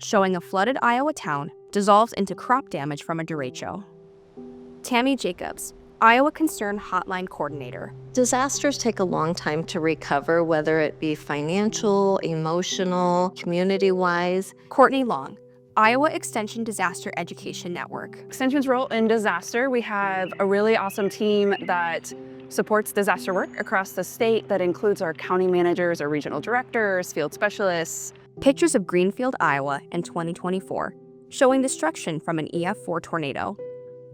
showing a flooded Iowa town dissolves into crop damage from a derecho. Tammy Jacobs, Iowa Concern Hotline Coordinator. Disasters take a long time to recover, whether it be financial, emotional, community-wise. Courtney Long, Iowa Extension Disaster Education Network. Extension's role in disaster, we have a really awesome team that supports disaster work across the state that includes our county managers, our regional directors, field specialists. Pictures of Greenfield, Iowa in 2024, showing destruction from an EF4 tornado.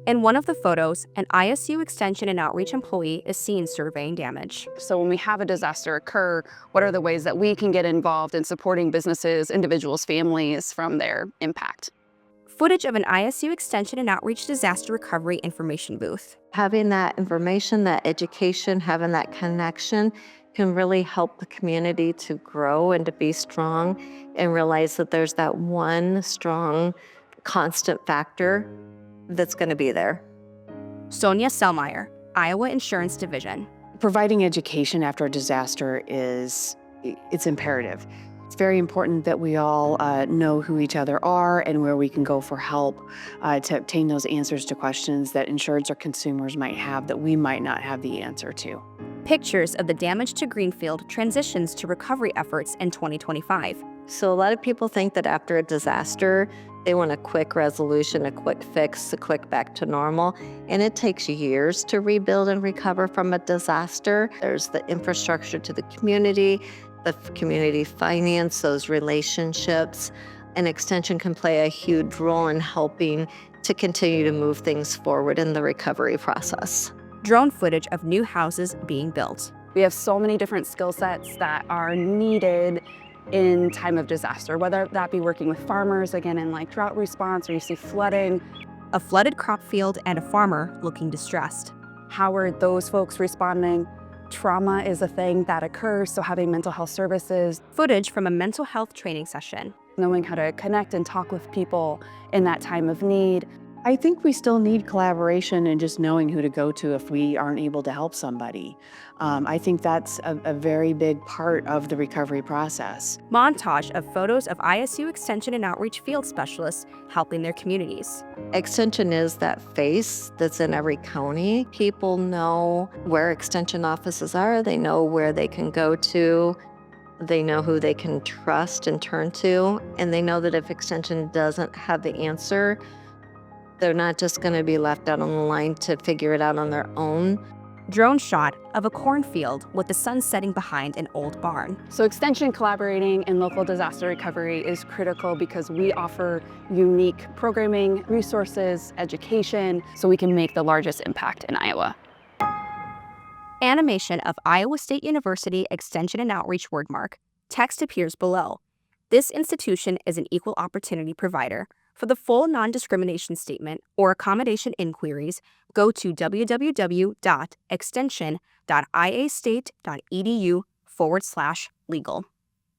In one of the photos, an ISU Extension and Outreach employee is seen surveying damage. So when we have a disaster occur, what are the ways that we can get involved in supporting businesses, individuals, families from their impact? Footage of an ISU Extension and Outreach disaster recovery information booth. Having that information, that education, having that connection can really help the community to grow and to be strong and realize that there's that one strong, constant factor that's going to be there. Sonia Selmeyer, Iowa Insurance Division. Providing education after a disaster it's imperative. It's very important that we all know who each other are and where we can go for help to obtain those answers to questions that insureds or consumers might have that we might not have the answer to. Pictures of the damage to Greenfield transitions to recovery efforts in 2025. So a lot of people think that after a disaster, they want a quick resolution, a quick fix, a quick back to normal. And it takes years to rebuild and recover from a disaster. There's the infrastructure to the community finance, those relationships. And Extension can play a huge role in helping to continue to move things forward in the recovery process. Drone footage of new houses being built. We have so many different skill sets that are needed in time of disaster, whether that be working with farmers, again, in like drought response, or you see flooding. A flooded crop field and a farmer looking distressed. How are those folks responding? Trauma is a thing that occurs, so having mental health services. Footage from a mental health training session. Knowing how to connect and talk with people in that time of need. I think we still need collaboration and just knowing who to go to if we aren't able to help somebody. I think that's a very big part of the recovery process. Montage of photos of ISU Extension and Outreach field specialists helping their communities. Extension is that face that's in every county. People know where Extension offices are. They know where they can go to. They know who they can trust and turn to. And they know that if Extension doesn't have the answer, they're not just going to be left out on the line to figure it out on their own. Drone shot of a cornfield with the sun setting behind an old barn. So Extension collaborating in local disaster recovery is critical because we offer unique programming, resources, education, so we can make the largest impact in Iowa. Animation of Iowa State University Extension and Outreach wordmark. Text appears below. This institution is an equal opportunity provider. For the full non-discrimination statement or accommodation inquiries, go to www.extension.iastate.edu/legal.